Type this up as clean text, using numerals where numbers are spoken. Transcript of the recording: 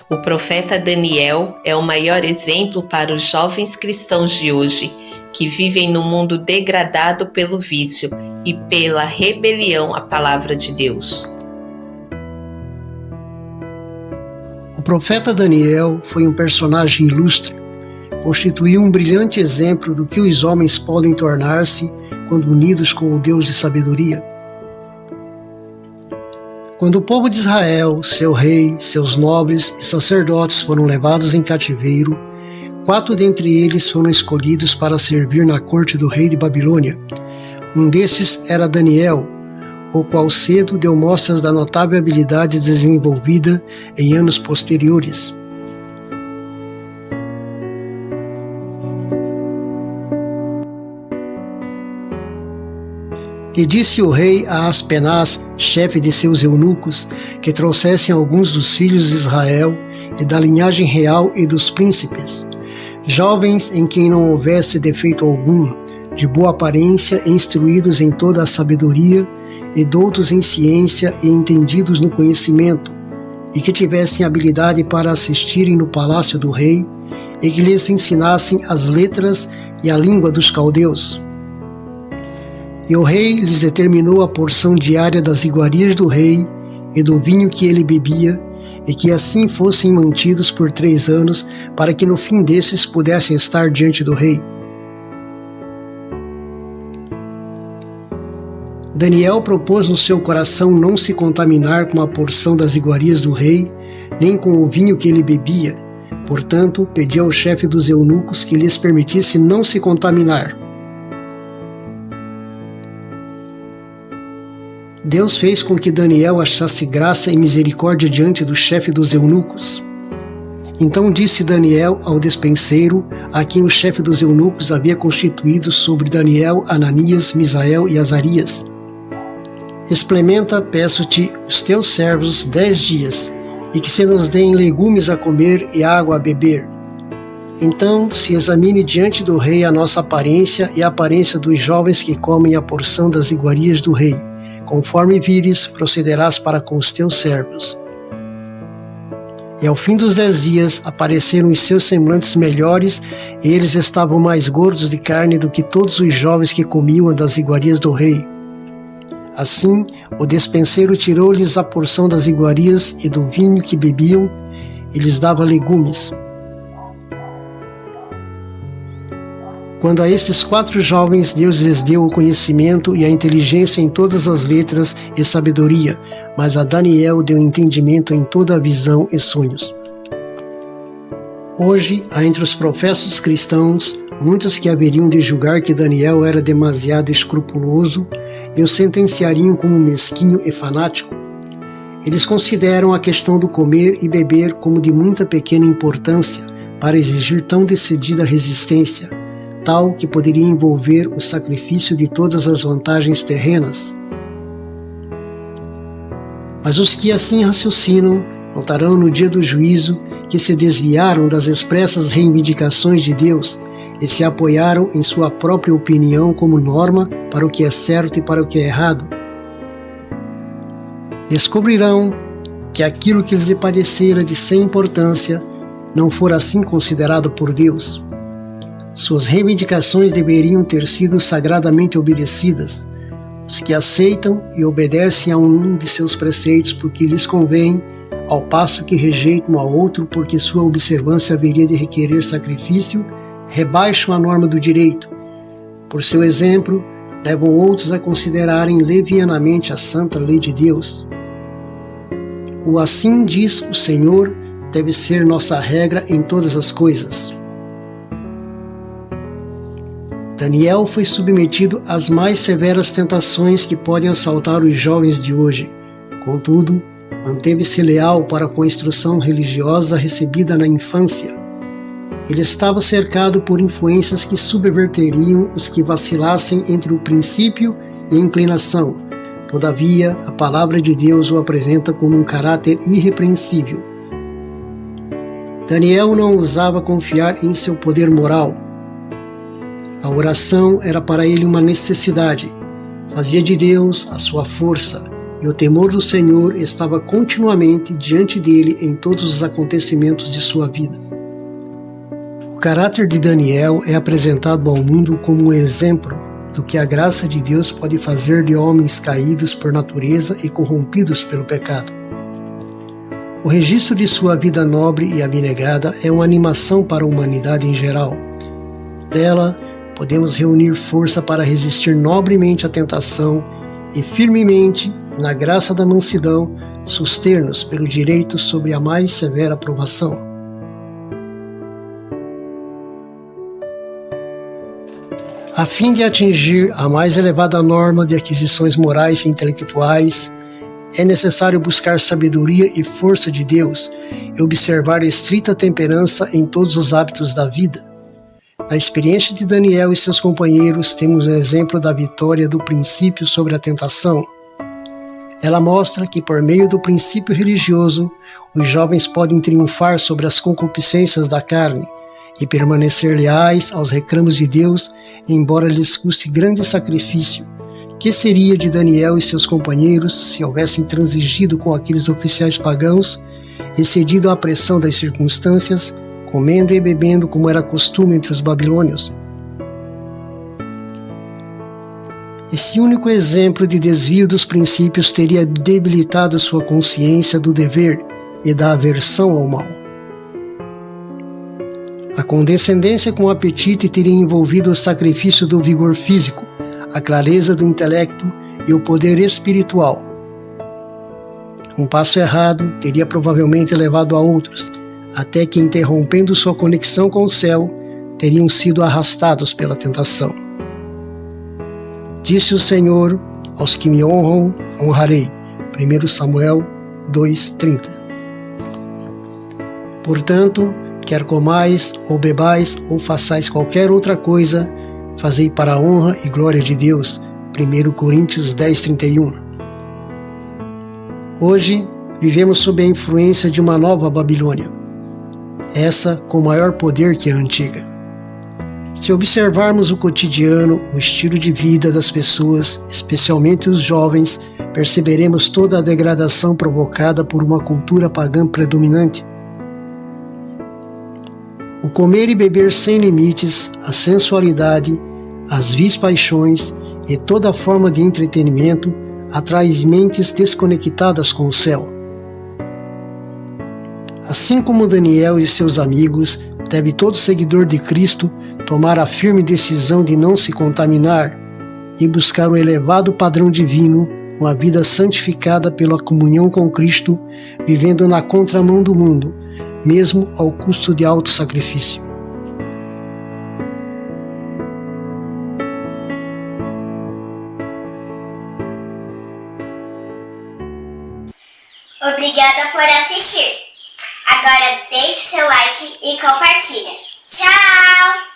O profeta Daniel é o maior exemplo para os jovens cristãos de hoje, que vivem no mundo degradado pelo vício e pela rebelião à palavra de Deus. O profeta Daniel foi um personagem ilustre. Constituiu um brilhante exemplo do que os homens podem tornar-se quando unidos com o Deus de sabedoria. Quando o povo de Israel, seu rei, seus nobres e sacerdotes foram levados em cativeiro, 4 dentre eles foram escolhidos para servir na corte do rei de Babilônia. Um desses era Daniel, o qual cedo deu mostras da notável habilidade desenvolvida em anos posteriores. E disse o rei a Aspenaz, chefe de seus eunucos, que trouxessem alguns dos filhos de Israel e da linhagem real e dos príncipes, jovens em quem não houvesse defeito algum, de boa aparência e instruídos em toda a sabedoria, e doutos em ciência e entendidos no conhecimento, e que tivessem habilidade para assistirem no palácio do rei, e que lhes ensinassem as letras e a língua dos caldeus. E o rei lhes determinou a porção diária das iguarias do rei e do vinho que ele bebia, e que assim fossem mantidos por 3 anos, para que no fim desses pudessem estar diante do rei. Daniel propôs no seu coração não se contaminar com a porção das iguarias do rei, nem com o vinho que ele bebia. Portanto, pediu ao chefe dos eunucos que lhes permitisse não se contaminar. Deus fez com que Daniel achasse graça e misericórdia diante do chefe dos eunucos. Então disse Daniel ao despenseiro, a quem o chefe dos eunucos havia constituído sobre Daniel, Ananias, Misael e Azarias: Experimenta, peço-te, os teus servos 10 dias, e que se nos deem legumes a comer e água a beber. Então se examine diante do rei a nossa aparência e a aparência dos jovens que comem a porção das iguarias do rei. Conforme vires, procederás para com os teus servos. E ao fim dos 10 dias apareceram os seus semblantes melhores, e eles estavam mais gordos de carne do que todos os jovens que comiam das iguarias do rei. Assim, o despenseiro tirou-lhes a porção das iguarias e do vinho que bebiam, e lhes dava legumes. Quando a estes 4 jovens, Deus lhes deu o conhecimento e a inteligência em todas as letras e sabedoria, mas a Daniel deu entendimento em toda a visão e sonhos. Hoje, há entre os professos cristãos muitos que haveriam de julgar que Daniel era demasiado escrupuloso e o sentenciariam como mesquinho e fanático. Eles consideram a questão do comer e beber como de muita pequena importância para exigir tão decidida resistência, tal que poderia envolver o sacrifício de todas as vantagens terrenas. Mas os que assim raciocinam notarão no dia do juízo que se desviaram das expressas reivindicações de Deus e se apoiaram em sua própria opinião como norma para o que é certo e para o que é errado. Descobrirão que aquilo que lhes parecera de sem importância não fora assim considerado por Deus. Suas reivindicações deveriam ter sido sagradamente obedecidas. Os que aceitam e obedecem a um de seus preceitos porque lhes convém, ao passo que rejeitam a outro porque sua observância haveria de requerer sacrifício, rebaixam a norma do direito. Por seu exemplo, levam outros a considerarem levianamente a santa lei de Deus. O assim diz o Senhor deve ser nossa regra em todas as coisas. Daniel foi submetido às mais severas tentações que podem assaltar os jovens de hoje. Contudo, manteve-se leal para com a instrução religiosa recebida na infância. Ele estava cercado por influências que subverteriam os que vacilassem entre o princípio e a inclinação. Todavia, a palavra de Deus o apresenta como um caráter irrepreensível. Daniel não ousava confiar em seu poder moral. A oração era para ele uma necessidade. Fazia de Deus a sua força e o temor do Senhor estava continuamente diante dele em todos os acontecimentos de sua vida. O caráter de Daniel é apresentado ao mundo como um exemplo do que a graça de Deus pode fazer de homens caídos por natureza e corrompidos pelo pecado. O registro de sua vida nobre e abnegada é uma animação para a humanidade em geral. Dela, podemos reunir força para resistir nobremente à tentação e firmemente, na graça da mansidão, suster-nos pelo direito sobre a mais severa provação. A fim de atingir a mais elevada norma de aquisições morais e intelectuais, é necessário buscar sabedoria e força de Deus e observar estrita temperança em todos os hábitos da vida. Na experiência de Daniel e seus companheiros, temos o exemplo da vitória do princípio sobre a tentação. Ela mostra que, por meio do princípio religioso, os jovens podem triunfar sobre as concupiscências da carne e permanecer leais aos reclamos de Deus, embora lhes custe grande sacrifício. Que seria de Daniel e seus companheiros se houvessem transigido com aqueles oficiais pagãos e cedido à pressão das circunstâncias, comendo e bebendo como era costume entre os babilônios? Esse único exemplo de desvio dos princípios teria debilitado sua consciência do dever e da aversão ao mal. A condescendência com o apetite teria envolvido o sacrifício do vigor físico, a clareza do intelecto e o poder espiritual. Um passo errado teria provavelmente levado a outros, até que, interrompendo sua conexão com o céu, teriam sido arrastados pela tentação. Disse o Senhor: aos que me honram, honrarei. 1 Samuel 2:30. Portanto, quer comais, ou bebais, ou façais qualquer outra coisa, fazei para a honra e glória de Deus. 1 Coríntios 10:31. Hoje, vivemos sob a influência de uma nova Babilônia, essa com maior poder que a antiga. Se observarmos o cotidiano, o estilo de vida das pessoas, especialmente os jovens, perceberemos toda a degradação provocada por uma cultura pagã predominante. O comer e beber sem limites, a sensualidade, as vis paixões e toda forma de entretenimento atrai mentes desconectadas com o céu. Assim como Daniel e seus amigos, deve todo seguidor de Cristo tomar a firme decisão de não se contaminar e buscar o elevado padrão divino, uma vida santificada pela comunhão com Cristo, vivendo na contramão do mundo, mesmo ao custo de alto sacrifício. Obrigada por assistir. Agora deixe seu like e compartilha. Tchau!